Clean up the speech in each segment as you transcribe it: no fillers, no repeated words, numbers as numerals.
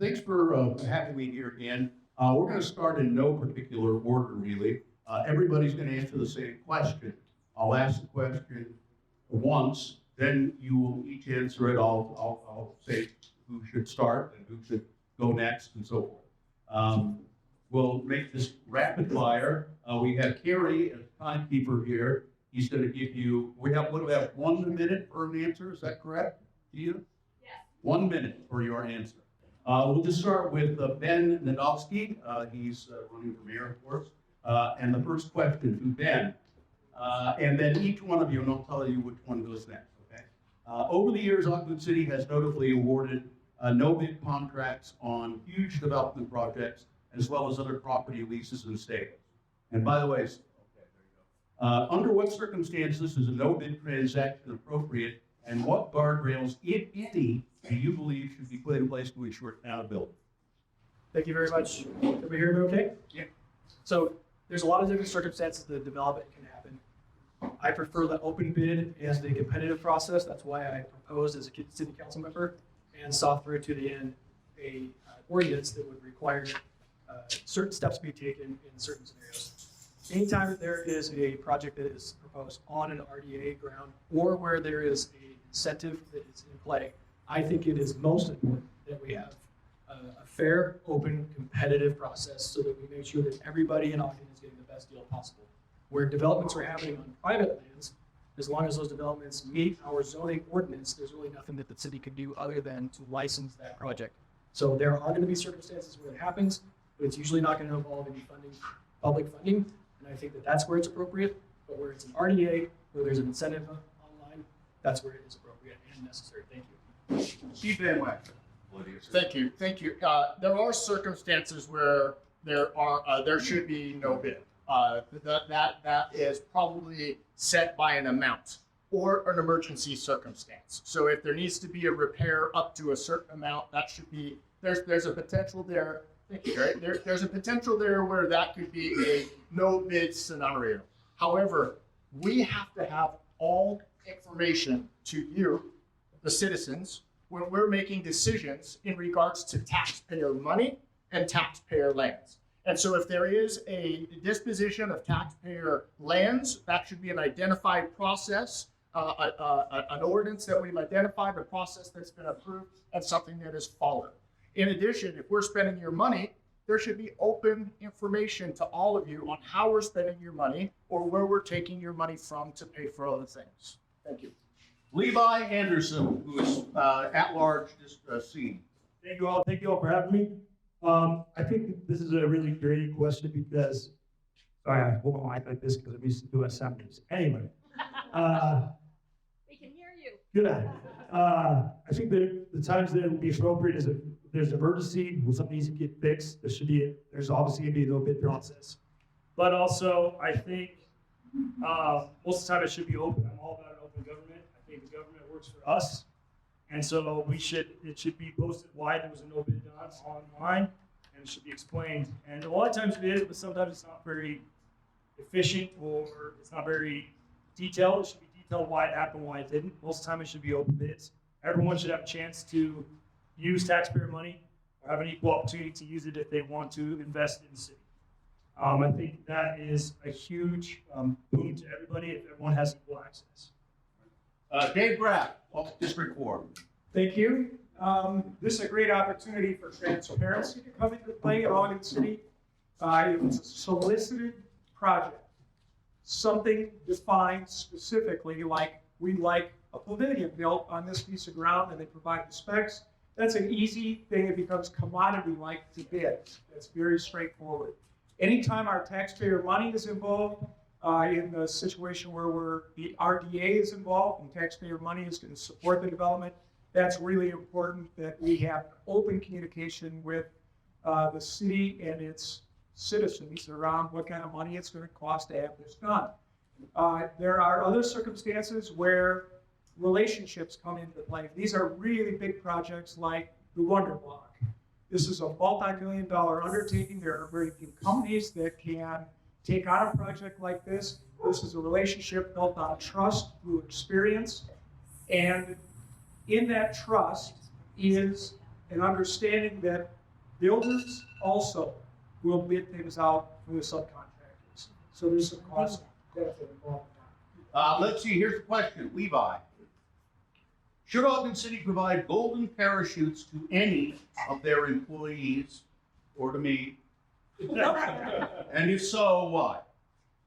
thanks for having me here again. We're going to start in no particular order, really. Everybody's going to answer the same question. I'll ask the question once, then you will each answer it. I'll say who should start and who should go next and so forth. We'll make this rapid fire. We have Kerry as timekeeper here. He's going to give you, we have 1 minute for an answer, is that correct? Do you? Yes. 1 minute for your answer. We'll just start with Ben Nadolski. He's running for mayor, of course. And the first question to Ben. And then each one of you, and I'll tell you which one goes next, okay? Over the years, Ogden City has notably awarded no-bid contracts on huge development projects, as well as other property leases and stables. And by the way, under what circumstances is a no-bid transaction appropriate, and what guardrails, if any, do you believe should be put in place to ensure accountability? Thank you very much. Can we hear me okay? Yeah. So there's a lot of different circumstances that development can happen. I prefer the open bid as the competitive process. That's why I proposed as a city council member and saw through to the end a ordinance that would require certain steps to be taken in certain scenarios. Anytime there is a project that is proposed on an RDA ground or where there is an incentive that is in play, I think it is most important that we have a fair, open, competitive process so that we make sure that everybody in Ogden is getting the best deal possible. Where developments are happening on private lands, as long as those developments meet our zoning ordinance, there's really nothing that the city can do other than to license that project. So there are going to be circumstances where it happens, but it's usually not going to involve any funding, public funding. And I think that that's where it's appropriate, but where it's an RDA, where there's an incentive online, that's where it is appropriate and necessary. Thank you. Steve Van Wack. Thank you. There are circumstances where there should be no bid. That is probably set by an amount or an emergency circumstance. So if there needs to be a repair up to a certain amount, that should be, there's a potential there. Thank you, right? There's a potential there where that could be a no bid scenario. However, we have to have all information to you, the citizens, when we're making decisions in regards to taxpayer money and taxpayer lands. And so if there is a disposition of taxpayer lands, that should be an identified process, an ordinance that we've identified, a process that's been approved, and something that is followed. In addition, if we're spending your money, there should be open information to all of you on how we're spending your money or where we're taking your money from to pay for other things. Thank you. Levi Andersen, who is at large this scene. Thank you all for having me. I think this is a really great question because, sorry, I hold my mic like this because I'm used to doing assemblies. Anyway. We can hear you. Good. I think that the times that it would be appropriate is if there's an emergency, when something needs to get fixed, there's obviously going to be no bid process. But also, I think most of the time it should be open. I'm all about an open government. I think the government works for us. And so it should be posted why there was a no bid done online, and it should be explained. And a lot of times it is, but sometimes it's not very efficient or it's not very detailed. It should be detailed why it happened, why it didn't. Most of the time it should be open bids. Everyone should have a chance to use taxpayer money or have an equal opportunity to use it if they want to invest in the city. I think that is a huge boon to everybody if everyone has equal access. Dave Graf, District 4. Thank you. This is a great opportunity for transparency to come into play in Ogden City. It was a solicited project. Something defined specifically, like we'd like a pavilion built on this piece of ground and they provide the specs. That's an easy thing. It becomes commodity-like to bid. That's very straightforward. Anytime our taxpayer money is involved, in the situation where the RDA is involved and taxpayer money is going to support the development, that's really important that we have open communication with the city and its citizens around what kind of money it's going to cost to have this done. There are other circumstances where relationships come into play. These are really big projects like the Wonder Block. This is a multi-million-dollar undertaking. There are very few companies that can take on a project like this. This is a relationship built on trust through experience. And in that trust is and understanding that builders also will bid things out for the subcontractors. So there's some cost benefit involved in that. Let's see, here's the question, Levi. Should Ogden City provide golden parachutes to any of their employees or to me? And if so, why?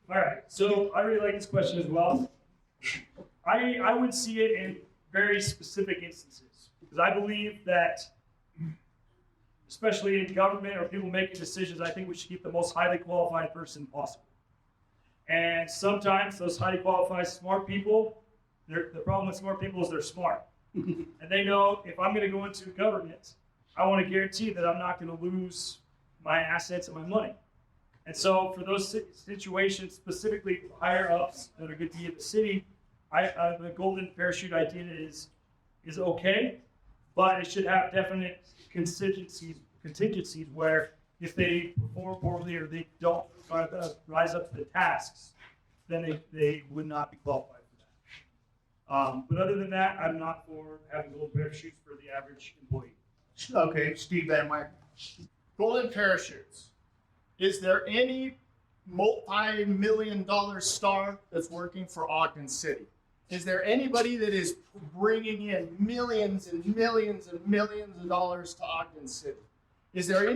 All right, so I really like this question as well. I would see it in very specific instances because I believe that, especially in government or people making decisions, I think we should keep the most highly qualified person possible. And sometimes those highly qualified smart people, the problem with smart people is they're smart. And they know if I'm going to go into government, I want to guarantee that I'm not going to lose my assets and my money. And so for those situations, specifically higher ups that are going to be in the city, the golden parachute idea is okay, but it should have definite contingencies where if they perform poorly or they don't rise up to the tasks, then they would not be qualified for that. But other than that, I'm not for having golden parachutes for the average employee. Okay, Steve Van Wyck. Golden parachutes. Is there any multi-million-dollar star that's working for Ogden City? Is there anybody that is bringing in millions and millions and millions of dollars to Ogden City? Is there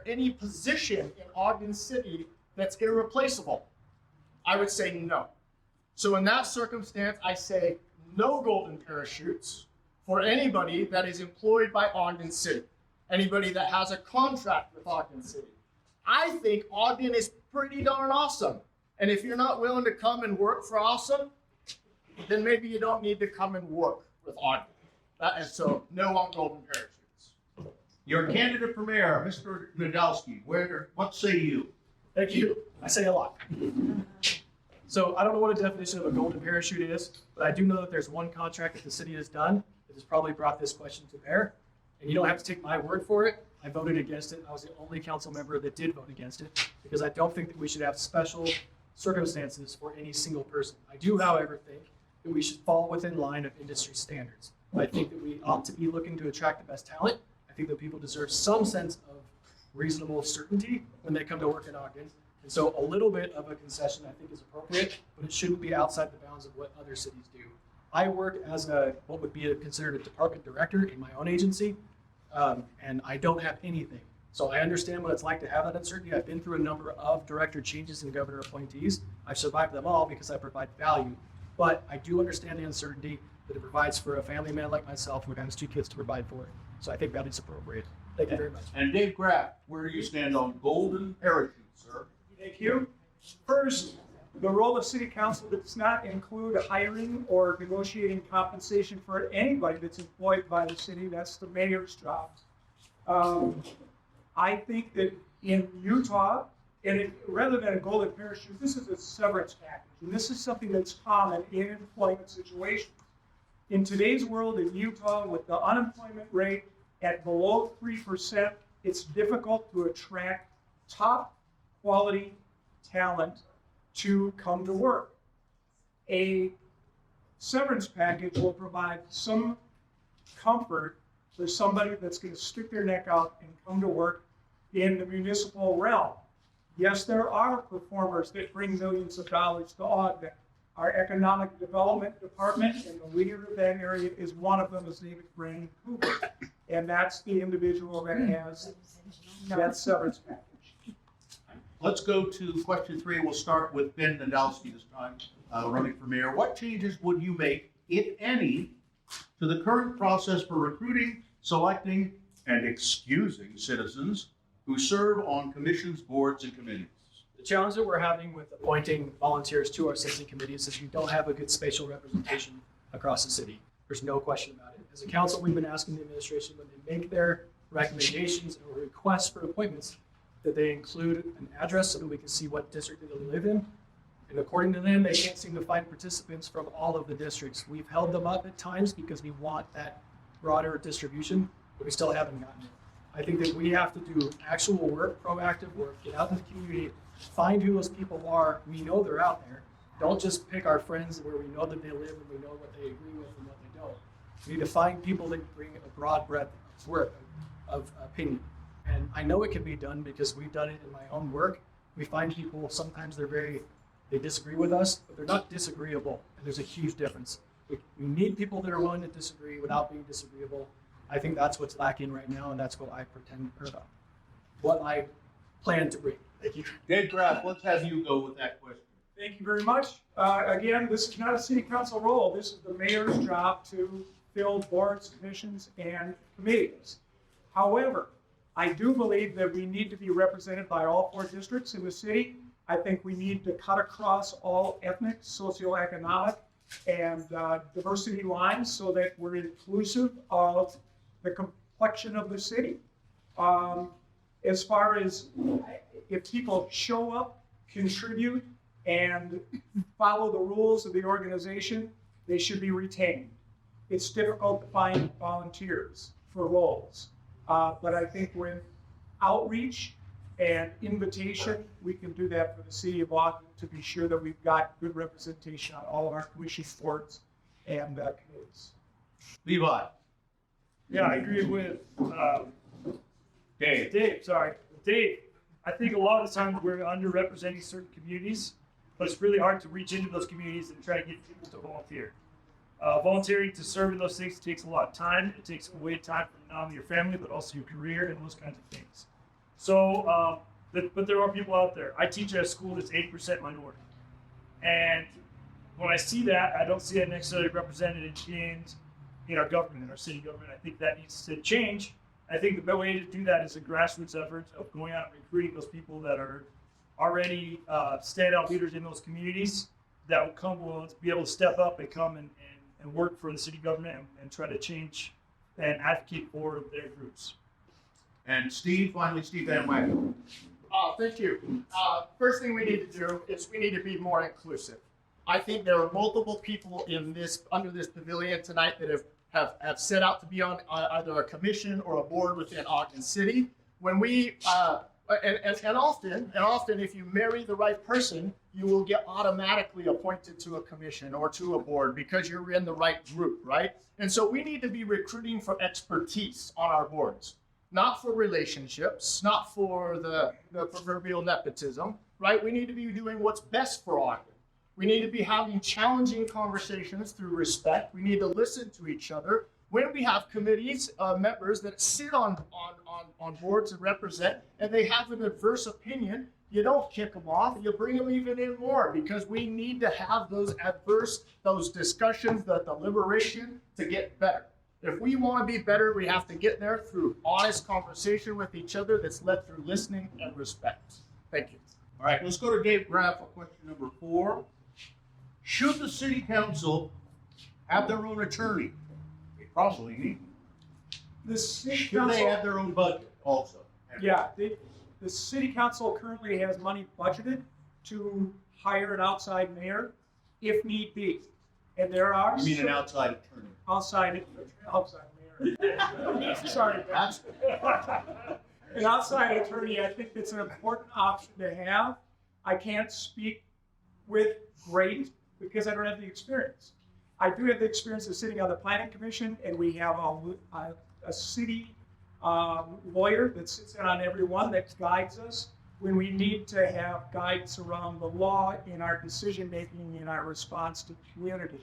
any position in Ogden City that's irreplaceable? I would say no. So in that circumstance, I say no golden parachutes for anybody that is employed by Ogden City, anybody that has a contract with Ogden City. I think Ogden is pretty darn awesome. And if you're not willing to come and work for awesome, then maybe you don't need to come and work with Ogden. So no on golden parachutes. Your candidate for mayor, Mr. Nadolski, what say you? Thank you. I say a lot. So I don't know what a definition of a golden parachute is, but I do know that there's one contract that the city has done that has probably brought this question to bear. And you don't have to take my word for it. I voted against it. I was the only council member that did vote against it because I don't think that we should have special circumstances for any single person. I do, however, think that we should fall within line of industry standards. I think that we ought to be looking to attract the best talent. I think that people deserve some sense of reasonable certainty when they come to work in Ogden. And so a little bit of a concession I think is appropriate, but it shouldn't be outside the bounds of what other cities do. I work as what would be considered a department director in my own agency, and I don't have anything. So I understand what it's like to have that uncertainty. I've been through a number of director changes and governor appointees. I've survived them all because I provide value. But I do understand the uncertainty that it provides for a family man like myself who has 2 kids to provide for. So I think that is appropriate. Thank you very much. And Dave Graf, where do you stand on golden parachutes, sir? Thank you. First, the role of city council does not include hiring or negotiating compensation for anybody that's employed by the city. That's the mayor's job. I think that in Utah, rather than a golden parachute, this is a severance package. And this is something that's common in employment situations. In today's world in Utah, with the unemployment rate at below 3%, it's difficult to attract top quality talent to come to work. A severance package will provide some comfort for somebody that's going to stick their neck out and come to work in the municipal realm. Yes, there are performers that bring millions of dollars to Ogden. Our economic development department and the leader of that area is one of them, is David Brandon Cooper. And that's the individual that has that severance package. Let's go to question 3. We'll start with Ben Nadolski this time, running for mayor. What changes would you make, if any, to the current process for recruiting, selecting, and excusing citizens who serve on commissions, boards, and committees? The challenge that we're having with appointing volunteers to our citizen committees is we don't have a good spatial representation across the city. There's no question about it. As a council, we've been asking the administration when they make their recommendations or requests for appointments that they include an address so that we can see what district that they live in. And according to them, they can't seem to find participants from all of the districts. We've held them up at times because we want that broader distribution, but we still haven't gotten it. I think that we have to do actual work, proactive work, get out in the community, find who those people are. We know they're out there. Don't just pick our friends where we know that they live and we know what they agree with and what they don't. We need to find people that bring a broad breadth worth of opinion. And I know it can be done because we've done it in my own work. We find people, sometimes they disagree with us, but they're not disagreeable. And there's a huge difference. We need people that are willing to disagree without being disagreeable. I think that's what's lacking right now, and that's what what I plan to bring. Thank you. Dave Graf, let's have you go with that question. Thank you very much. Again, this is not a city council role. This is the mayor's job to fill boards, commissions, and committees. However, I do believe that we need to be represented by all 4 districts in the city. I think we need to cut across all ethnic, socioeconomic, and diversity lines so that we're inclusive of the complexion of the city. As far as if people show up, contribute, and follow the rules of the organization, they should be retained. It's difficult to find volunteers for roles. But I think with outreach and invitation, we can do that for the city of Ogden to be sure that we've got good representation on all of our commissions, boards, and committees. Levi. Yeah, I agree with Dave. Dave, I think a lot of the times we're underrepresenting certain communities, but it's really hard to reach into those communities and try to get people to volunteer. Volunteering to serve in those things takes a lot of time. It takes away time from not only your family, but also your career and those kinds of things. So, but there are people out there. I teach at a school that's 8% minority. And when I see that, I don't see it necessarily represented in our government, in our city government. I think that needs to change. I think the best way to do that is a grassroots effort of going out and recruiting those people that are already standout leaders in those communities that will be able to step up and come and work for the city government and try to change and advocate for their groups. And Steve Van Wagoner. Thank you. First thing we need to do is we need to be more inclusive. I think there are multiple people under this pavilion tonight that have set out to be on either a commission or a board within Ogden City. When we and often if you marry the right person, you will get automatically appointed to a commission or to a board because you're in the right group, right? And so we need to be recruiting for expertise on our boards, not for relationships, not for the proverbial nepotism, right? We need to be doing what's best for Ogden. We need to be having challenging conversations through respect. We need to listen to each other. When we have committees, members that sit on boards and represent, and they have an adverse opinion, you don't kick them off. You bring them even in more because we need to have those discussions, the deliberation to get better. If we want to be better, we have to get there through honest conversation with each other that's led through listening and respect. Thank you. All right, let's go to Dave Graf for question number 4. Should the city council have their own attorney? They probably need. The city Should they council, have their own budget also? yeah, the city council currently has money budgeted to hire an outside mayor if need be. And there are You mean an outside attorney? outside mayor. Sorry, That's an outside attorney, I think it's an important option to have. I can't speak with great because I don't have the experience. I do have the experience of sitting on the planning commission, and we have a city lawyer that sits in on every one that guides us when we need to have guidance around the law in our decision making in our response to the community.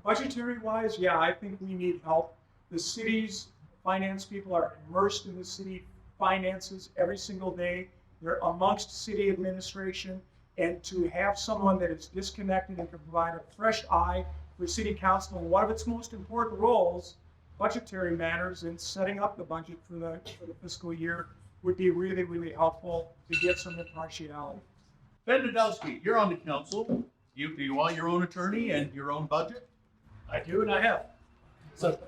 Budgetary wise, yeah, I think we need help. The city's finance people are immersed in the city finances every single day. They're amongst city administration, and to have someone that is disconnected and can provide a fresh eye for city council, and one of its most important roles, budgetary matters and setting up the budget for the fiscal year, would be really, really helpful to get some impartiality. Ben Nadolski, you're on the council. Do you want your own attorney and your own budget? I do, and I have. So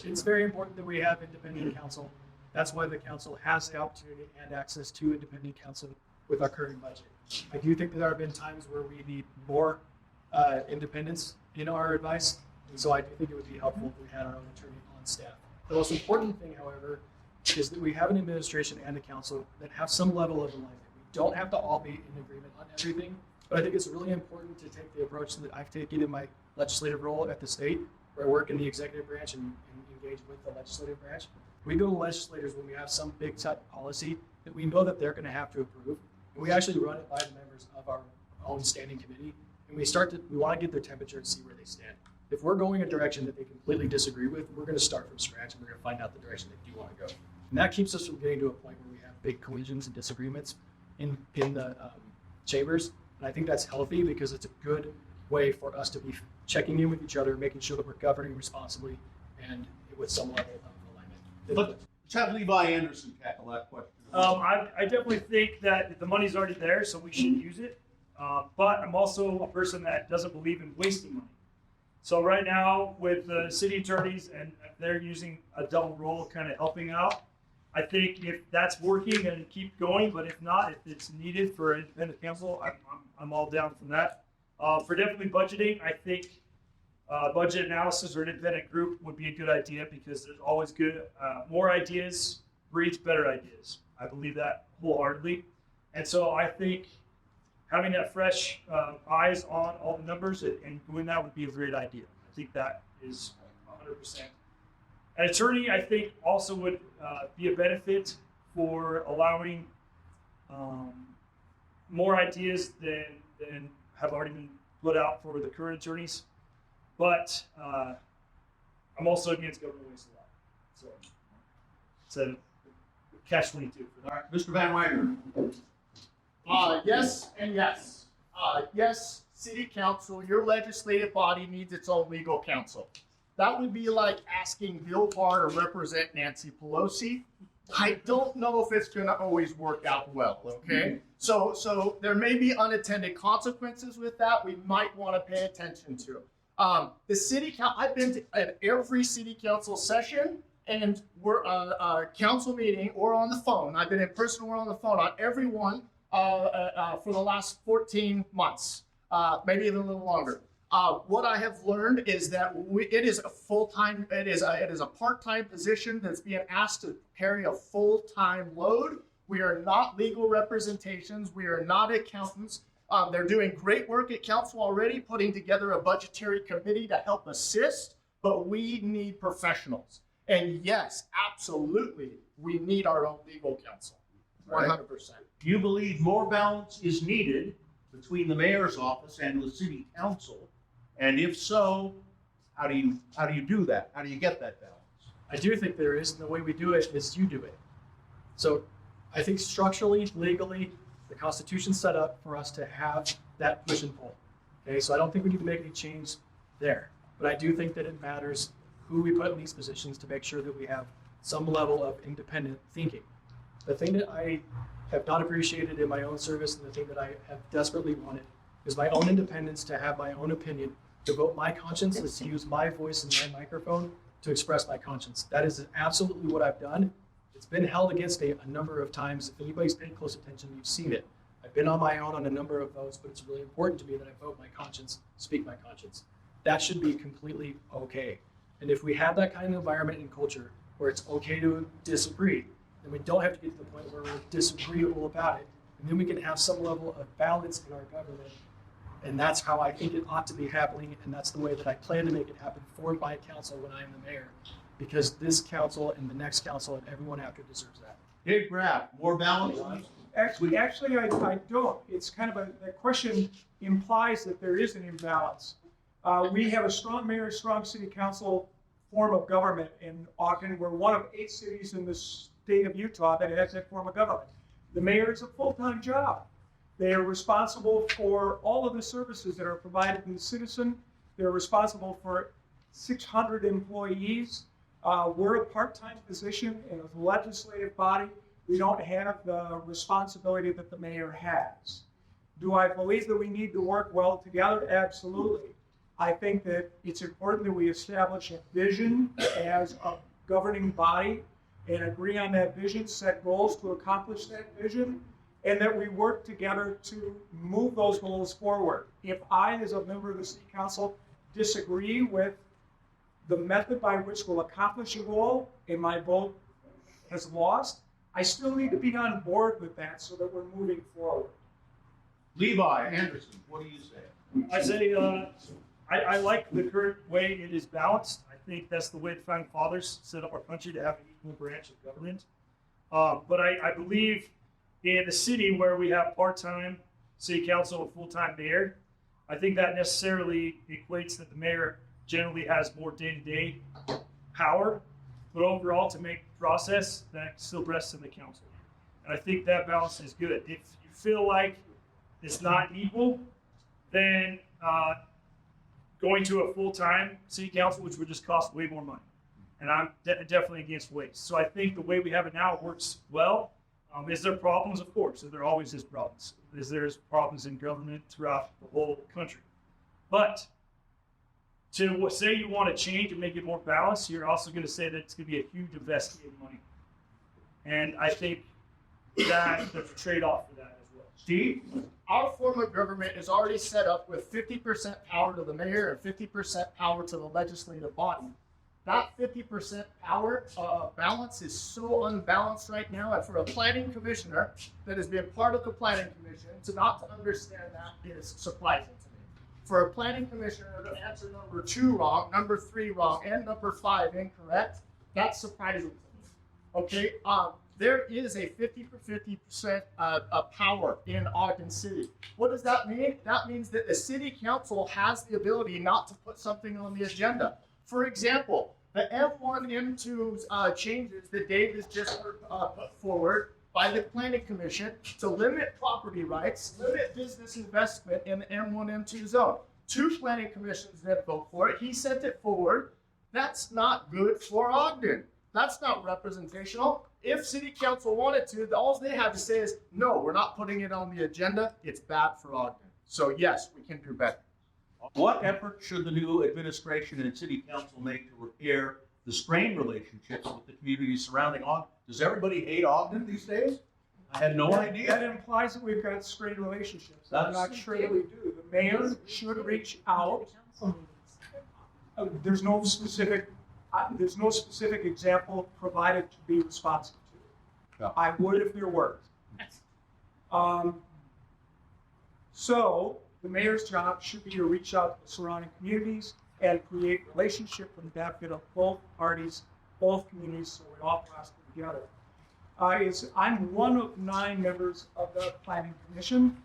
it's very important that we have independent counsel. That's why the council has the opportunity and access to independent counsel with our current budget. I do think that there have been times where we need more independence in our advice, and so I do think it would be helpful if we had our own attorney on staff. The most important thing, however, is that we have an administration and a council that have some level of alignment. We don't have to all be in agreement on everything, but I think it's really important to take the approach that I've taken in my legislative role at the state, where I work in the executive branch and engage with the legislative branch. We go to legislators when we have some big type policy that we know that they're going to have to approve. And we actually run it by the members of our own standing committee. And we want to get their temperature and see where they stand. If we're going a direction that they completely disagree with, we're going to start from scratch and we're going to find out the direction they do want to go. And that keeps us from getting to a point where we have big collisions and disagreements in the chambers. And I think that's healthy because it's a good way for us to be checking in with each other, making sure that we're governing responsibly and with some level of alignment. Let's have Levi Andersen tackle that question. I definitely think that the money's already there, so we should use it. But I'm also a person that doesn't believe in wasting money. So right now, with the city attorneys, and they're using a double role, kind of helping out. I think if that's working, and keep going. But if not, if it's needed for independent counsel, I'm all down from that. For definitely budgeting, I think budget analysis or an independent group would be a good idea because there's always good, more ideas breeds better ideas. I believe that wholeheartedly. And so I think having that fresh eyes on all the numbers and doing that would be a great idea. I think that is 100%. An attorney, I think, also would be a benefit for allowing more ideas than have already been put out for the current attorneys. But I'm also against government waste a lot. So it's a catch-22. All right, Mr. Van Wagoner. Yes and yes. Yes, city council, your legislative body needs its own legal counsel. That would be like asking Bill Barr to represent Nancy Pelosi. I don't know if it's going to always work out well, okay? So there may be unintended consequences with that we might want to pay attention to. The city council, I've been to at every city council session and we're council meeting or on the phone. I've been in person or on the phone on every one for the last 14 months, maybe even a little longer. What I have learned is that it is a full-time, it is a part-time position that's being asked to carry a full-time load. We are not legal representations. We are not accountants. They're doing great work at council already, putting together a budgetary committee to help assist, but we need professionals. And yes, absolutely, we need our own legal counsel, 100%. Do you believe more balance is needed between the mayor's office and the city council? And if so, how do you do that? How do you get that balance? I do think there is, and the way we do it is you do it. So I think structurally, legally, the Constitution's set up for us to have that push and pull. Okay, so I don't think we need to make any change there. But I do think that it matters who we put in these positions to make sure that we have some level of independent thinking. The thing that I have not appreciated in my own service and the thing that I have desperately wanted is my own independence to have my own opinion, to vote my conscience, is to use my voice and my microphone to express my conscience. That is absolutely what I've done. It's been held against me a number of times. If anybody's paid close attention, you've seen it. I've been on my own on a number of votes, but it's really important to me that I vote my conscience, speak my conscience. That should be completely okay. And if we have that kind of environment and culture where it's okay to disagree, then we don't have to get to the point where we're disagreeable about it. And then we can have some level of balance in our government. And that's how I think it ought to be happening. And that's the way that I plan to make it happen for my council when I am the mayor. Because this council and the next council and everyone after deserves that. Dave Graf, more balance? Actually, I don't. It's kind of the question implies that there is an imbalance. We have a strong mayor, strong city council form of government in Ogden. We're one of 8 cities in the state of Utah that has that form of government. The mayor is a full-time job. They are responsible for all of the services that are provided to the citizen. They're responsible for 600 employees. We're a part-time position in a legislative body. We don't have the responsibility that the mayor has. Do I believe that we need to work well together? Absolutely. I think that it's important that we establish a vision as a governing body and agree on that vision, set goals to accomplish that vision, and that we work together to move those goals forward. If I, as a member of the city council, disagree with the method by which we'll accomplish a goal and my vote has lost, I still need to be on board with that so that we're moving forward. Levi Andersen, what do you say? I say I like the current way it is balanced. I think that's the way the founding fathers set up our country, to have an equal branch of government. But I believe in the city where we have part-time city council and full-time mayor, I think that necessarily equates that the mayor generally has more day-to-day power, but overall to make process that still rests in the council. And I think that balance is good. If you feel like it's not equal, then going to a full-time city council, which would just cost way more money. And I'm definitely against waste. So I think the way we have it now works well. Is there problems? Of course. There always is problems. There's problems in government throughout the whole country. But to say you want to change and make it more balanced, you're also going to say that it's going to be a huge investment in money. And I think that there's a trade-off for that as well. Steve? Our form of government is already set up with 50% power to the mayor and 50% power to the legislative body. That 50% power balance is so unbalanced right now, and for a planning commissioner that has been part of the planning commission to not to understand that is surprising to me. For a planning commissioner to answer number 2 wrong, number 3 wrong, and number 5 incorrect, that's surprising to me. Okay, there is a 50% power in Ogden City. What does that mean? That means that the city council has the ability not to put something on the agenda. For example, the M1, M2 changes that Dave has just put forward by the Planning Commission to limit property rights, limit business investment in the M1, M2 zone. 2 planning commissions that vote for it. He sent it forward. That's not good for Ogden. That's not representational. If city council wanted to, all they have to say is, no, we're not putting it on the agenda. It's bad for Ogden. So yes, we can do better. What effort should the new administration and city council make to repair the strained relationships with the communities surrounding Ogden? Does everybody hate Ogden these days? I had no That idea. implies that we've got strained relationships. I'm That's- not sure that we do. The mayor should reach out. There's no specific example provided to be responsive to. Yeah. I would if there were. So the mayor's job should be to reach out to the surrounding communities and create relationship for the benefit of both parties, both communities, so we all prosper together. I'm one of 9 members of the Planning Commission.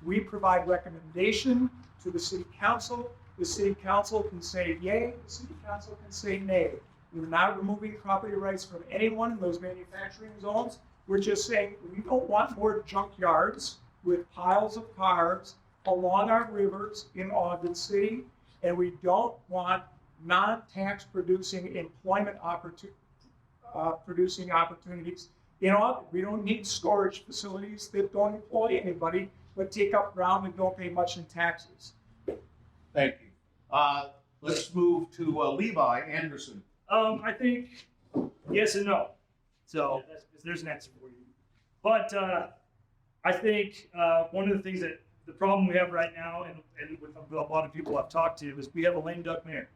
We provide recommendation to the City Council. The City Council can say yay, the City Council can say nay. We're not removing property rights from anyone in those manufacturing zones. We're just saying we don't want more junkyards with piles of cars along our rivers in Ogden City, and we don't want non-tax producing employment producing opportunities in Ogden. We don't need storage facilities that don't employ anybody but take up ground and don't pay much in taxes. Thank you. Let's move to Levi Andersen. I think yes and no. So there's an answer for you. But I think one of the things that the problem we have right now, and with a lot of people I've talked to, is we have a lame duck mayor.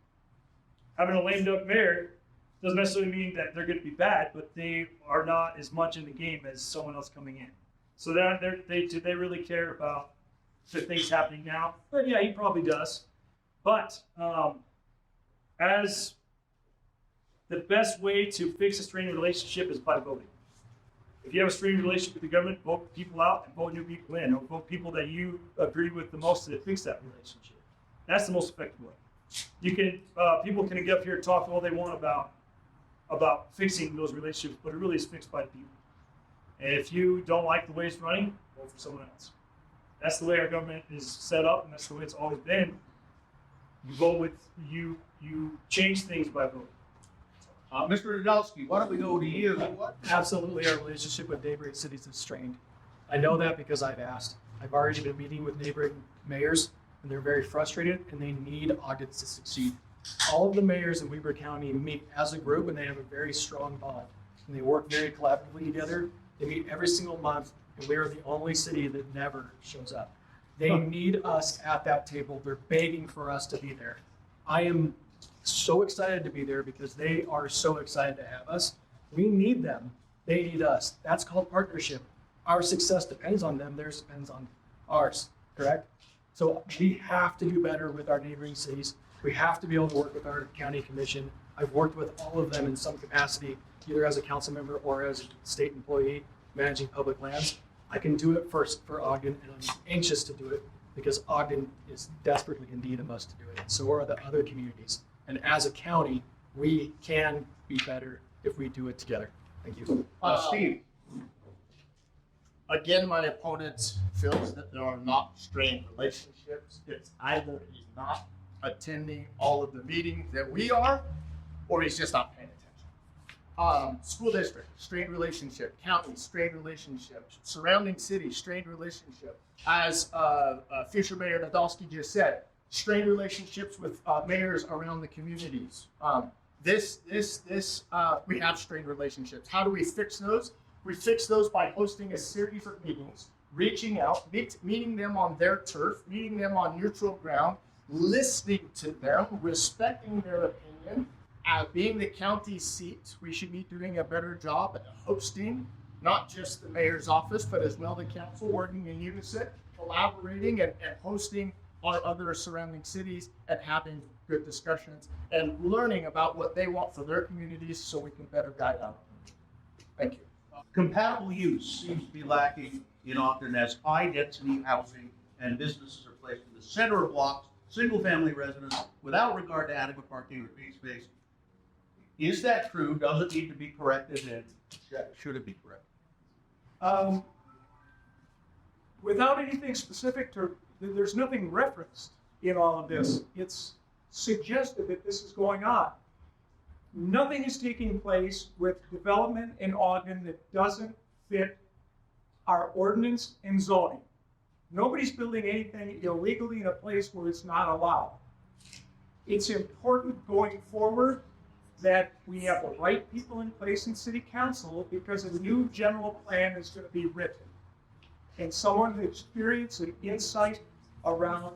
Having a lame duck mayor doesn't necessarily mean that they're going to be bad, but they are not as much in the game as someone else coming in. So they really care about the things happening now. But yeah, he probably does. But as the best way to fix a strained relationship is by voting. If you have a strained relationship with the government, vote people out and vote new people in, or vote people that you agree with the most to fix that relationship. That's the most effective way. You can people can get up here and talk all they want about fixing those relationships, but it really is fixed by the people. And if you don't like the way it's running, vote for someone else. That's the way our government is set up, and that's the way it's always been. You vote with you change things by voting. Mr. Nadolski, why don't we go to you? Absolutely, our relationship with neighboring cities is strained. I know that because I've asked. I've already been meeting with neighboring mayors, and they're very frustrated, and they need Ogden to succeed. All of the mayors in Weber County meet as a group, and they have a very strong bond. And they work very collaboratively together. They meet every single month, and we are the only city that never shows up. They need us at that table. They're begging for us to be there. I am so excited to be there because they are so excited to have us. We need them. They need us. That's called partnership. Our success depends on them. Theirs depends on ours, correct? So we have to do better with our neighboring cities. We have to be able to work with our county commission. I've worked with all of them in some capacity, either as a council member or as a state employee managing public lands. I can do it first for Ogden, and I'm anxious to do it because Ogden is desperately in need of us to do it. And so are the other communities. And as a county, we can be better if we do it together. Thank you. Steve. Again, my opponent feels that there are not strained relationships. It's either he's not attending all of the meetings that we are, or he's just not paying attention. School district, strained relationship. County, strained relationship. Surrounding city, strained relationship. As future Mayor Nadolski just said, strained relationships with mayors around the communities. We have strained relationships. How do we fix those? We fix those by hosting a series of meetings, reaching out, meeting them on their turf, meeting them on neutral ground, listening to them, respecting their opinion. Being the county seat, we should be doing a better job at hosting not just the mayor's office, but as well the council, working in unison, collaborating and hosting our other surrounding cities and having good discussions and learning about what they want for their communities so we can better guide them. Thank you. Compatible use seems to be lacking in Ogden as high-density housing and businesses are placed in the center of blocks, single-family residence, without regard to adequate parking or green space. Is that true? Does it need to be corrected, and should it be corrected? Without anything specific there's nothing referenced in all of this. It's suggested that this is going on. Nothing is taking place with development in Ogden that doesn't fit our ordinance and zoning. Nobody's building anything illegally in a place where it's not allowed. It's important going forward that we have the right people in place in city council because a new general plan is going to be written. And someone with experience and insight around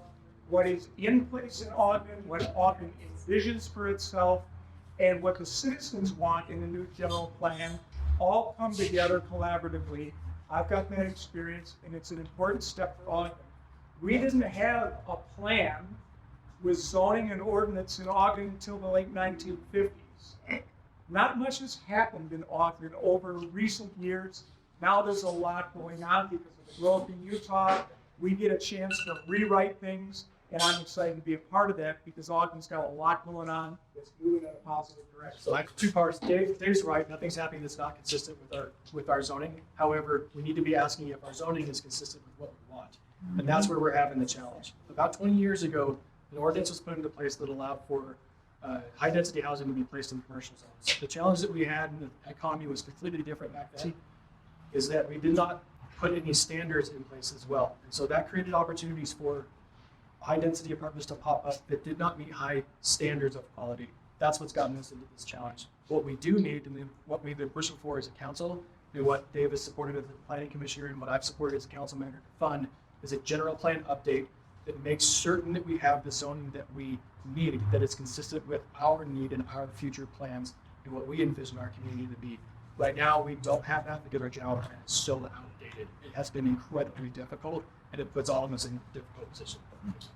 what is in place in Ogden, what Ogden envisions for itself, and what the citizens want in the new general plan all come together collaboratively. I've got that experience, and it's an important step for Ogden. We didn't have a plan with zoning and ordinance in Ogden until the late 1950s. Not much has happened in Ogden over recent years. Now there's a lot going on because of the growth in Utah. We get a chance to rewrite things, and I'm excited to be a part of that because Ogden's got a lot going on that's moving in a positive direction. So I have two parts. Dave's right. Nothing's happening that's not consistent with our zoning. However, we need to be asking if our zoning is consistent with what we want. And that's where we're having the challenge. About 20 years ago, an ordinance was put into place that allowed for high-density housing to be placed in commercial zones. The challenge that we had in the economy was completely different back then, is that we did not put any standards in place as well. And so that created opportunities for high-density apartments to pop up that did not meet high standards of quality. That's what's gotten us into this challenge. What we do need, and what we've been pushing for as a council, and what Dave has supported as a planning commissioner, and what I've supported as a council member to fund, is a general plan update that makes certain that we have the zoning that we need, that is consistent with our need and our future plans and what we envision our community to be. Right now, we don't have that because our general plan is so outdated. It has been incredibly difficult, and it puts all of us in a difficult position.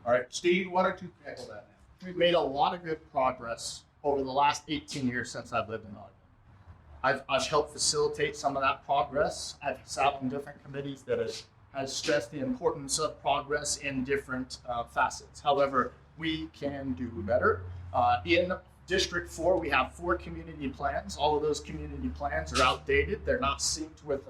All right, Steve, why don't you tackle that now? We've made a lot of good progress over the last 18 years since I've lived in Ogden. I've helped facilitate some of that progress. I've sat in different committees that has stressed the importance of progress in different facets. However, we can do better. In District 4, we have 4 community plans. All of those community plans are outdated. They're not synced with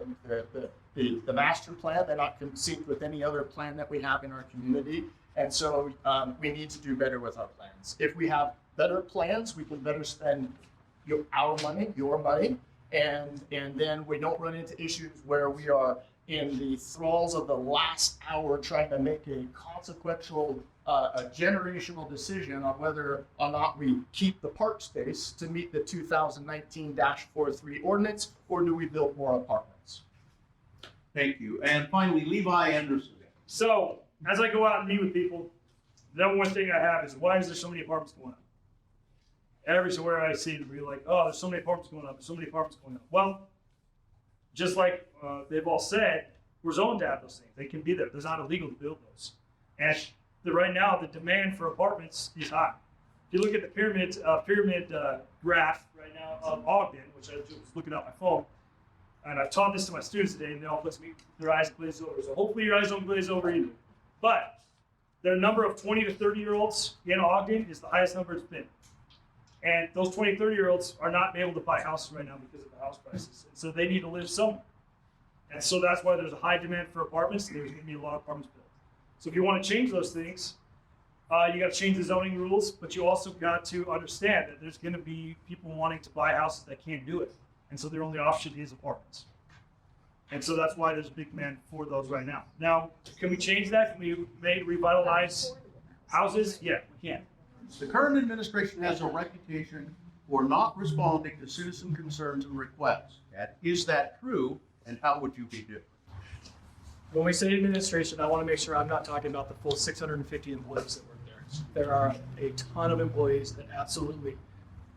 the master plan. They're not synced with any other plan that we have in our community. And so we need to do better with our plans. If we have better plans, we can better spend our money, your money, and then we don't run into issues where we are in the thralls of the last hour trying to make a consequential, a generational decision on whether or not we keep the park space to meet the 2019-43 ordinance, or do we build more apartments? Thank you. And finally, Levi Andersen. So, as I go out and meet with people, the number one thing I have is, why is there so many apartments going up? Everywhere I see them, we're like, oh, there's so many apartments going up, there's so many apartments going up. Well, just like they've all said, we're zoned to have those things. They can be there. It's not illegal to build those. And that right now the demand for apartments is high. If you look at the pyramid graph right now of Ogden, which I was looking at my phone, and I've taught this to my students today, and they all let me their eyes glaze over. So hopefully your eyes don't glaze over either. But their number of 20 to 30-year-olds in Ogden is the highest number it's been. And those 20, 30-year-olds are not able to buy houses right now because of the house prices. And so they need to live somewhere. And so that's why there's a high demand for apartments. There's going to be a lot of apartments built. So if you want to change those things, you got to change the zoning rules, but you also got to understand that there's going to be people wanting to buy houses that can't do it. And so their only option is apartments. And so that's why there's a big demand for those right now. Now, can we change that? Can we revitalize houses? Yeah, we can. The current administration has a reputation for not responding to citizen concerns and requests. Is that true, and how would you be different? When we say administration, I want to make sure I'm not talking about the full 650 employees that work there. There are a ton of employees that absolutely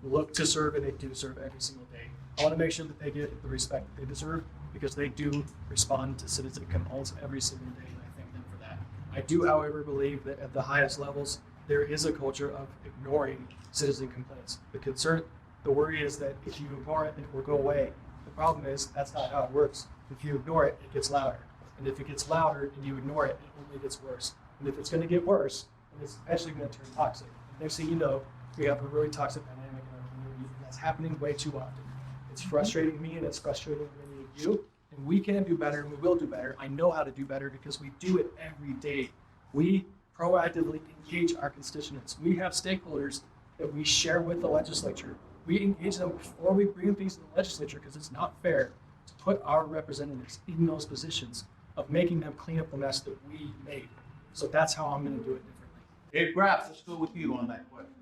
look to serve, and they do serve every single day. I want to make sure that they get the respect that they deserve, because they do respond to citizen complaints every single day, and I thank them for that. I do, however, believe that at the highest levels, there is a culture of ignoring citizen complaints. The worry is that if you ignore it, it will go away. The problem is that's not how it works. If you ignore it, it gets louder. And if it gets louder and you ignore it, it only gets worse. And if it's going to get worse, then it's eventually going to turn toxic. And next thing you know, we have a really toxic dynamic in our community, and that's happening way too often. It's frustrating me, and it's frustrating many of you. And we can do better, and we will do better. I know how to do better because we do it every day. We proactively engage our constituents. We have stakeholders that we share with the legislature. We engage them before we bring things to the legislature, because it's not fair to put our representatives in those positions of making them clean up the mess that we made. So that's how I'm going to do it differently. Dave Graf, let's go with you on that question.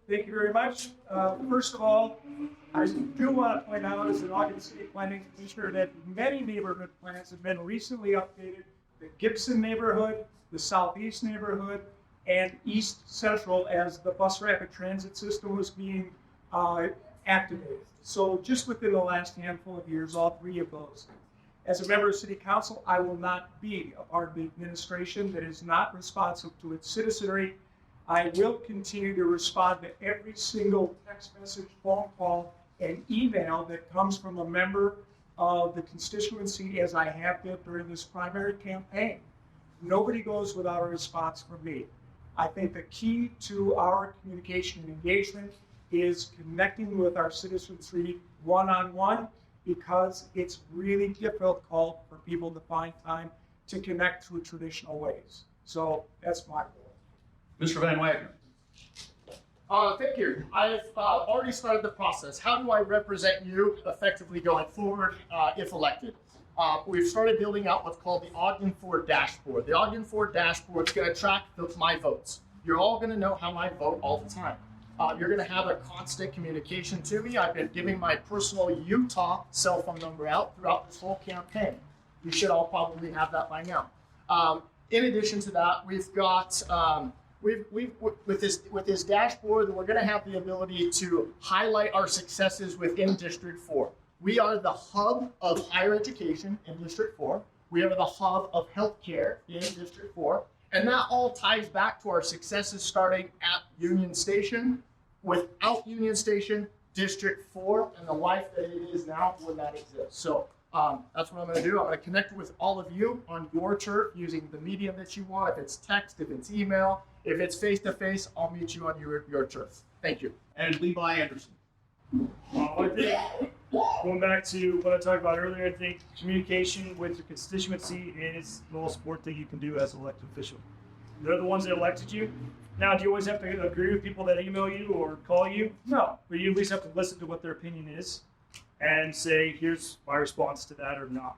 Thank you very much. First of all, I do want to point out as an Ogden City Planning Commissioner that many neighborhood plans have been recently updated. The Gibson neighborhood, the Southeast neighborhood, and East Central as the bus rapid transit system was being activated. So just within the last handful of years, all three of those. As a member of City Council, I will not be a part of the administration that is not responsive to its citizenry. I will continue to respond to every single text message, phone call, and email that comes from a member of the constituency, as I have been during this primary campaign. Nobody goes without a response from me. I think the key to our communication and engagement is connecting with our citizenry one-on-one, because it's really difficult for people to find time to connect through traditional ways. So that's my goal. Mr. Van Wagoner. Thank you. I've already started the process. How do I represent you effectively going forward if elected? We've started building out what's called the Ogden 4 dashboard. The Ogden 4 dashboard is going to track my votes. You're all going to know how I vote all the time. You're going to have a constant communication to me. I've been giving my personal Utah cell phone number out throughout this whole campaign. You should all probably have that by now. In addition to that, we've got with this dashboard, we're going to have the ability to highlight our successes within District 4. We are the hub of higher education in District 4. We are the hub of healthcare in District 4. And that all ties back to our successes starting at Union Station, without Union Station, District 4, and the life that it is now when that exists. So that's what I'm going to do. I'm going to connect with all of you on your turf using the medium that you want. If it's text, if it's email, if it's face-to-face, I'll meet you on your turf. Thank you. And Levi Andersen. I think, going back to what I talked about earlier, I think communication with your constituency is the most important thing you can do as an elected official. They're the ones that elected you. Now, do you always have to agree with people that email you or call you? No, but you at least have to listen to what their opinion is and say, here's my response to that or not.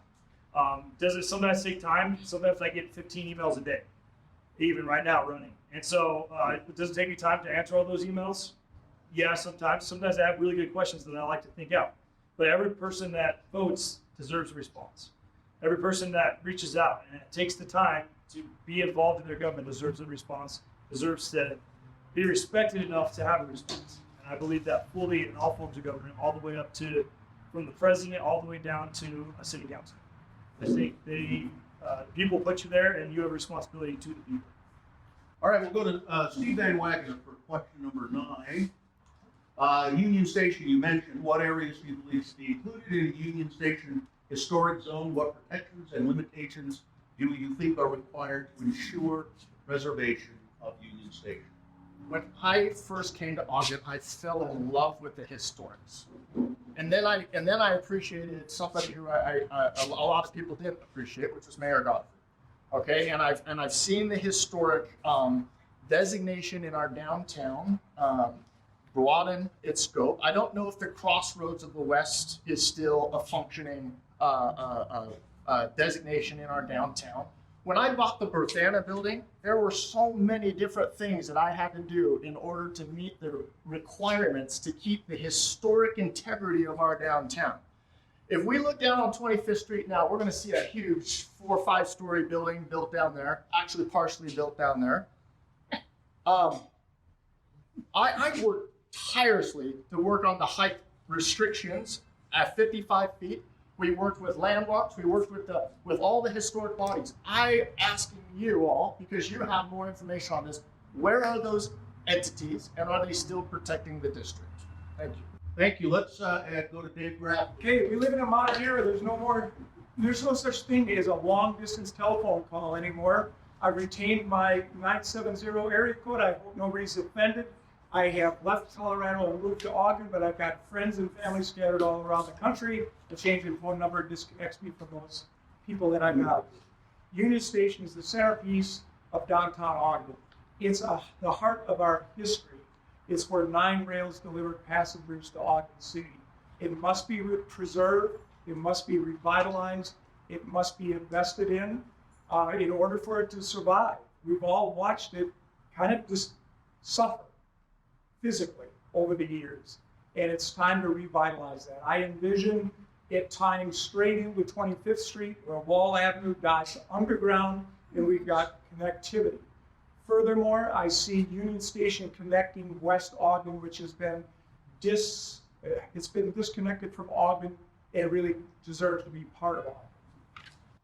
Does it sometimes take time? Sometimes I get 15 emails a day, even right now running. And so does it take me time to answer all those emails? Yeah, sometimes. Sometimes I have really good questions that I like to think out. But every person that votes deserves a response. Every person that reaches out and takes the time to be involved in their government deserves a response, deserves to be respected enough to have a response. And I believe that fully in all forms of government, all the way up to, from the president all the way down to a city council. I think people put you there and you have a responsibility to the people. All right, we'll go to Steve Van Wagoner for question number 9. Union Station, you mentioned. What areas do you believe to be included in the Union Station historic zone? What protections and limitations do you think are required to ensure preservation of Union Station? When I first came to Ogden, I fell in love with the historics, and then I appreciated somebody who a lot of people didn't appreciate, which was Mayor Graf. Okay, and I've seen the historic designation in our downtown broaden its scope. I don't know if the Crossroads of the West is still a functioning designation in our downtown. When I bought the Berthana building, there were so many different things that I had to do in order to meet the requirements to keep the historic integrity of our downtown. If we look down on 25th Street now, we're going to see a huge 4 or 5 story building built down there, actually partially built down there. I worked tirelessly to work on the height restrictions at 55 feet. We worked with landmarks. We worked with all the historic bodies. I asking you all, because you have more information on this, where are those entities and are they still protecting the district? Thank you. Thank you. Let's go to Dave Graf. Okay, we live in a modern era. There's no such thing as a long distance telephone call anymore. I've retained my 970 area code. I hope nobody's offended. I have left Colorado and moved to Ogden, but I've got friends and family scattered all around the country. The change in phone number disconnects me from those people that I got. Union Station is the centerpiece of downtown Ogden. It's the heart of our history. It's where 9 rails delivered passengers to Ogden City. It must be preserved. It must be revitalized. It must be invested in order for it to survive. We've all watched it kind of just suffer physically over the years, and it's time to revitalize that. I envision it tying straight into 25th Street, where Wall Avenue dies underground, and we've got connectivity. Furthermore, I see Union Station connecting West Ogden, which has been disconnected from Ogden and really deserves to be part of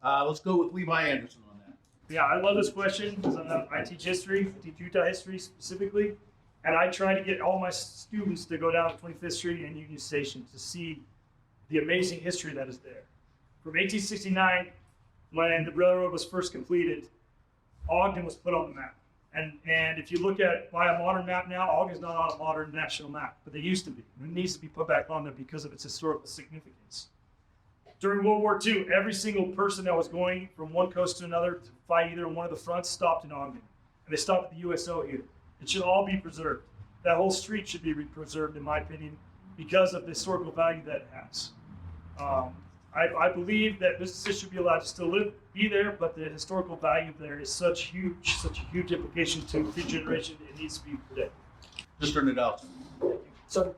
Ogden. Let's go with Levi Andersen on that. Yeah, I love this question because I teach history, I teach Utah history specifically, and I try to get all my students to go down to 25th Street and Union Station to see the amazing history that is there. From 1869, when the railroad was first completed, Ogden was put on the map. And if you look at by a modern map now, Ogden's not on a modern national map, but they used to be. It needs to be put back on there because of its historical significance. During World War II, every single person that was going from one coast to another to fight either on one of the fronts stopped in Ogden. And they stopped at the USO here. It should all be preserved. That whole street should be preserved, in my opinion, because of the historical value that it has. I believe that businesses should be allowed to still be there, but the historical value there is such a huge implication to future generations. It needs to be protected. Mr. Nadolski. So,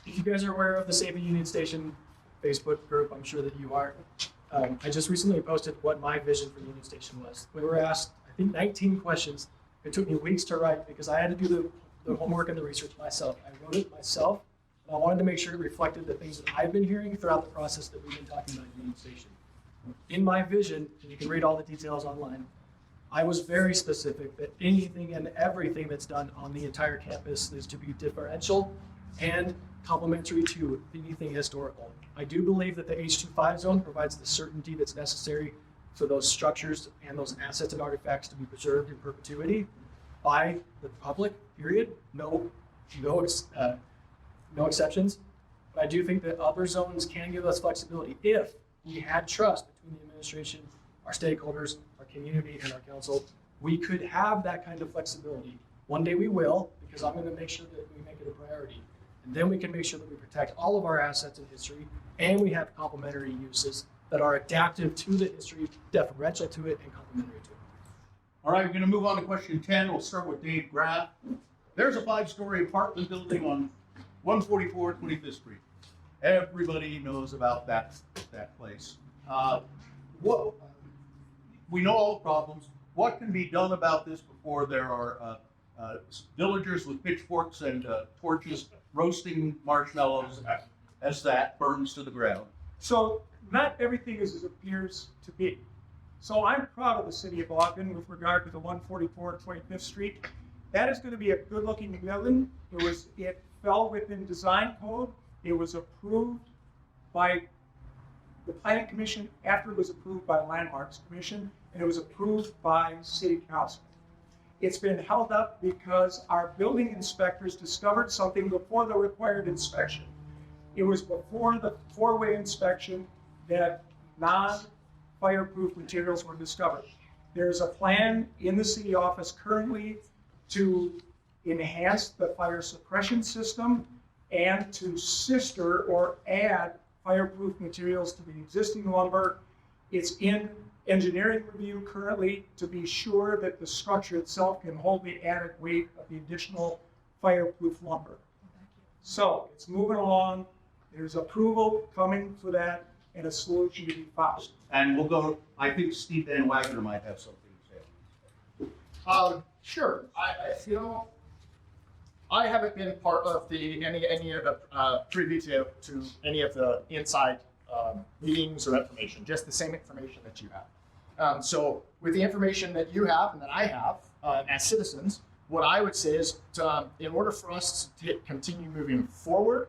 if you guys are aware of the Saving Union Station Facebook group, I'm sure that you are. I just recently posted what my vision for Union Station was. We were asked, I think, 19 questions. It took me weeks to write because I had to do the homework and the research myself. I wrote it myself, and I wanted to make sure it reflected the things that I've been hearing throughout the process that we've been talking about Union Station. In my vision, and you can read all the details online, I was very specific that anything and everything that's done on the entire campus is to be differential and complementary to anything historical. I do believe that the H25 zone provides the certainty that's necessary for those structures and those assets and artifacts to be preserved in perpetuity by the public, period. No exceptions. But I do think that other zones can give us flexibility if we had trust between the administration, our stakeholders, our community, and our council. We could have that kind of flexibility. One day we will, because I'm going to make sure that we make it a priority. And then we can make sure that we protect all of our assets in history, and we have complementary uses that are adaptive to the history, deferential to it, and complementary to it. All right, we're going to move on to question 10. We'll start with Dave Graf. There's a 5-story apartment building on 144 25th Street. Everybody knows about that place. We know all the problems. What can be done about this before there are villagers with pitchforks and torches roasting marshmallows as that burns to the ground? So not everything is as it appears to be. So I'm proud of the city of Ogden with regard to the 144 25th Street. That is going to be a good-looking building. It fell within design code. It was approved by the Planning Commission after it was approved by Landmarks Commission, and it was approved by City Council. It's been held up because our building inspectors discovered something before the required inspection. It was before the four-way inspection that non-fireproof materials were discovered. There's a plan in the city office currently to enhance the fire suppression system and to sister or add fireproof materials to the existing lumber. It's in engineering review currently to be sure that the structure itself can hold the added weight of the additional fireproof lumber. So it's moving along. There's approval coming for that and a solution to be found. And we'll go, I think Steve Ben Wagoner might have something to say. Sure. I haven't been part of any of the privy to any of the inside meetings or information, just the same information that you have. So with the information that you have and that I have as citizens, what I would say is in order for us to continue moving forward,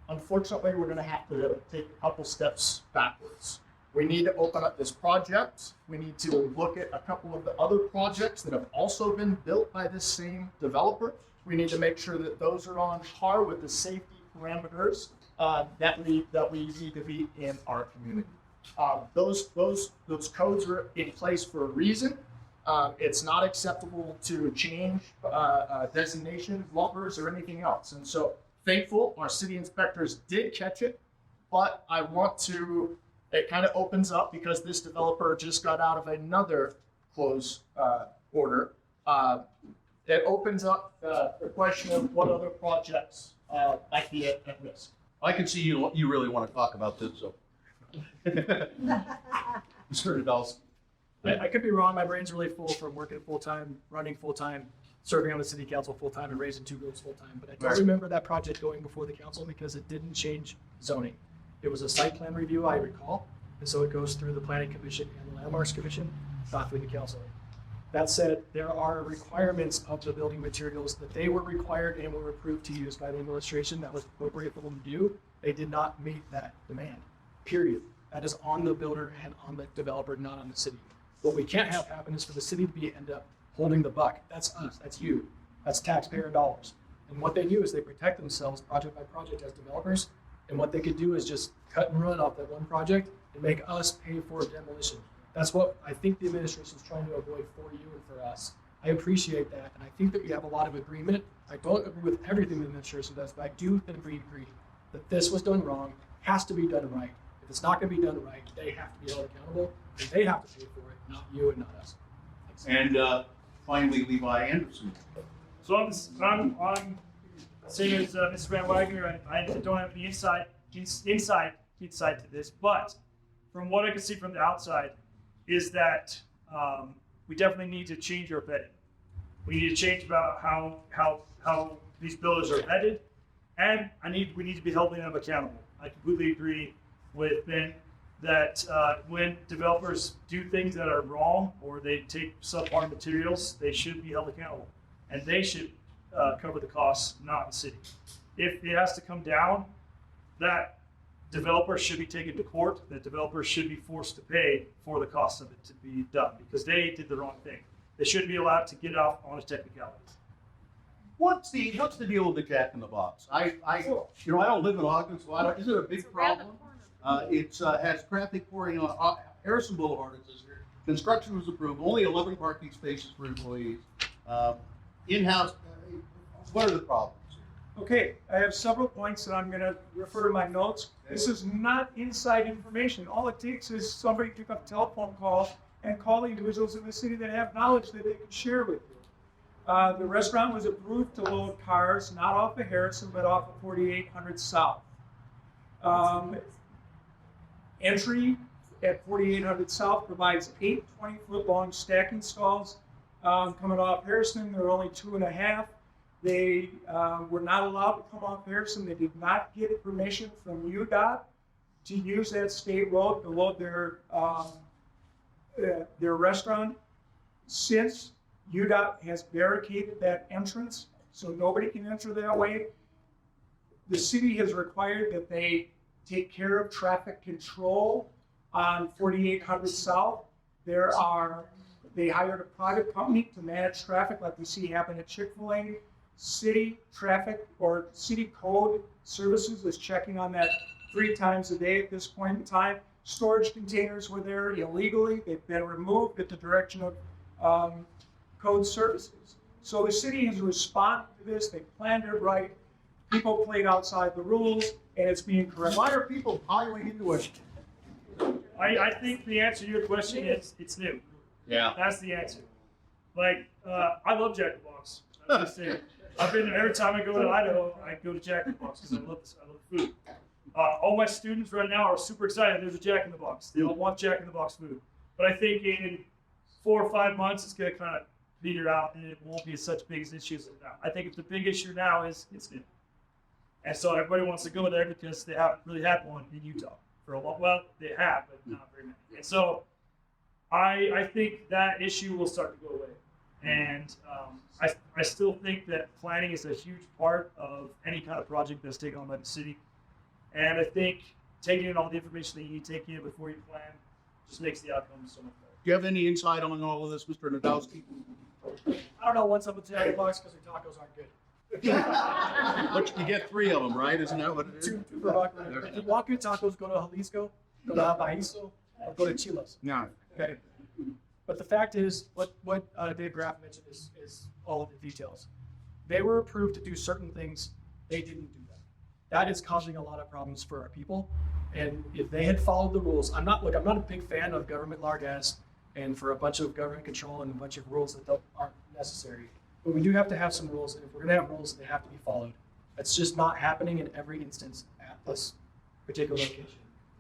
unfortunately, we're going to have to take a couple steps backwards. We need to open up this project. We need to look at a couple of the other projects that have also been built by this same developer. We need to make sure that those are on par with the safety parameters that we need to be in our community. Those codes are in place for a reason. It's not acceptable to change designation, lumbers, or anything else. And so, thankful our city inspectors did catch it, but I want to. It kind of opens up because this developer just got out of another close order. It opens up the question of what other projects might be at risk. I can see you really want to talk about this, so. Mr. Nadolski. I could be wrong. My brain's really full from working full-time, running full-time, serving on the city council full-time, and raising 2 girls full-time. But I don't remember that project going before the council because it didn't change zoning. It was a site plan review, I recall. And so it goes through the Planning Commission and the Landmarks Commission, not through the council. That said, there are requirements of the building materials that they were required and were approved to use by the administration that was appropriate for them to do. They did not meet that demand, period. That is on the builder and on the developer, not on the city. What we can't have happen is for the city to end up holding the buck. That's us, that's you, that's taxpayer dollars. And what they do is they protect themselves project by project as developers. And what they could do is just cut and run off that one project and make us pay for demolition. That's what I think the administration is trying to avoid for you and for us. I appreciate that, and I think that we have a lot of agreement. I don't agree with everything the administration does, but I do agree that this was done wrong, has to be done right. If it's not going to be done right, they have to be held accountable, and they have to pay for it, not you and not us. Thanks. And finally, Levi Andersen. So I'm same as Mr. Van Wagner. I don't have the insight to this, but from what I can see from the outside, is that we definitely need to change our vetting. We need to change about how these builders are vetted, and we need to be holding them accountable. I completely agree with Ben that when developers do things that are wrong or they take subpar materials, they should be held accountable, and they should cover the costs, not the city. If it has to come down, that developers should be taken to court. That developers should be forced to pay for the cost of it to be done because they did the wrong thing. They shouldn't be allowed to get off on a technicality. What's the deal with the Jack in the Box? I don't live in Ogden, so is it a big problem? It has traffic pouring on Harrison Boulevard. It says here. Construction was approved. Only 11 parking spaces for employees. In-house. What are the problems? Okay, I have several points that I'm going to refer to my notes. This is not inside information. All it takes is somebody pick up a telephone call and call the individuals in the city that have knowledge that they can share with you. The restaurant was approved to load cars, not off of Harrison, but off of 4800 South. Entry at 4800 South provides 8 20-foot long stacking stalls. Coming off Harrison, there are only 2.5. They were not allowed to come off Harrison. They did not get permission from UDOT to use that state road to load their their restaurant. Since UDOT has barricaded that entrance, so nobody can enter that way, the city has required that they take care of traffic control on 4800 South. They hired a private company to manage traffic like we see happen at Chick-fil-A. City traffic or city code services is checking on that 3 times a day at this point in time. Storage containers were there illegally. They've been removed at the direction of code services. So the city has responded to this. They planned it right. People played outside the rules, and it's being corrected. Why are people piling into it? I think the answer to your question is it's new. Yeah. That's the answer. Like, I love Jack in the Box. I'm just saying. I've been every time I go to Idaho, I go to Jack in the Box because I love the food. All my students right now are super excited. There's a Jack in the Box. They all want Jack in the Box food. But I think in 4 or 5 months, it's going to kind of peter out, and it won't be such big issues as now. I think the big issue now is it's new. And so everybody wants to go there because they haven't really had one in Utah for a while. Well, they have, but not very many. And so I think that issue will start to go away. And I still think that planning is a huge part of any kind of project that's taken on by the city. And I think taking in all the information that you need, taking it before you plan, just makes the outcome so much better. Do you have any insight on all of this, Mr. Nadolski? I don't know what's up with Jack in the Box because their tacos aren't good. But you get 3 of them, right? Isn't that what it is? Two for Wagoner. If you want good tacos, go to Jalisco, go to Baiso, or go to Chilas. No. Okay. But the fact is, what Dave Graf mentioned is all of the details. They were approved to do certain things. They didn't do that. That is causing a lot of problems for our people. And if they had followed the rules, I'm not a big fan of government largesse and for a bunch of government control and a bunch of rules that aren't necessary. But we do have to have some rules, and if we're going to have rules, they have to be followed. That's just not happening in every instance at this particular location.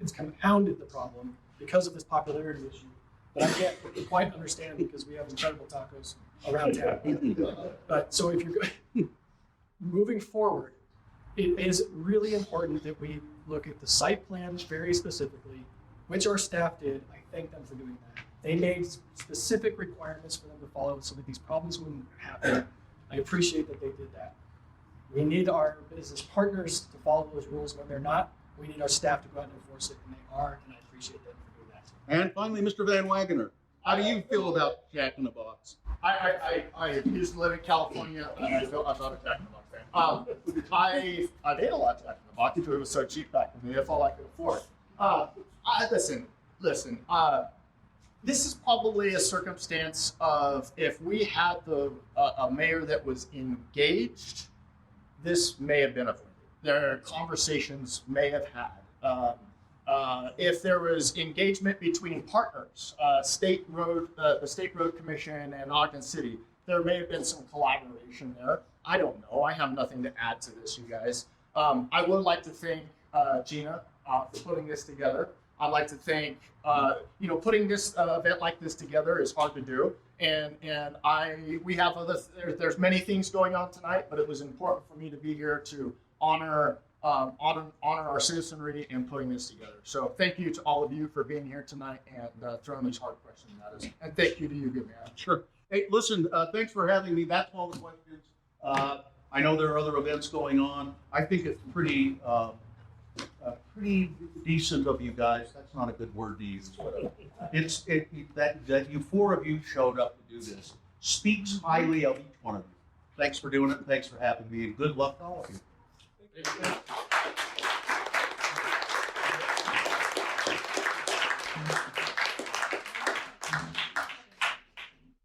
It's compounded the problem because of this popularity issue. But I can't quite understand because we have incredible tacos around town. But so if you're moving forward, it is really important that we look at the site plans very specifically, which our staff did. I thank them for doing that. They made specific requirements for them to follow so that these problems wouldn't happen. I appreciate that they did that. We need our business partners to follow those rules. When they're not, we need our staff to go out and enforce it, and they are, and I appreciate them for doing that. And finally, Mr. Van Wagoner, how do you feel about Jack in the Box? I used to live in California, and I'm not a Jack in the Box fan. I ate a lot of Jack in the Box because it was so cheap back in the day. That's all I could afford. Listen. This is probably a circumstance of if we had a mayor that was engaged, this may have been avoided. Their conversations may have had. If there was engagement between partners, the State Road Commission and Ogden City, there may have been some collaboration there. I don't know. I have nothing to add to this, you guys. I would like to thank Gina for putting this together. I'd like to thank, putting this event like this together is hard to do. And we have there's many things going on tonight, but it was important for me to be here to honor our citizenry and putting this together. So thank you to all of you for being here tonight and throwing these hard questions at us. And thank you to you, good man. Sure. Hey, listen, thanks for having me. That's all the questions. I know there are other events going on. I think it's pretty decent of you guys. That's not a good word to use, but that you 4 of you showed up to do this speaks highly of each one of you. Thanks for doing it. And thanks for having me. And good luck to all of you. Thank you.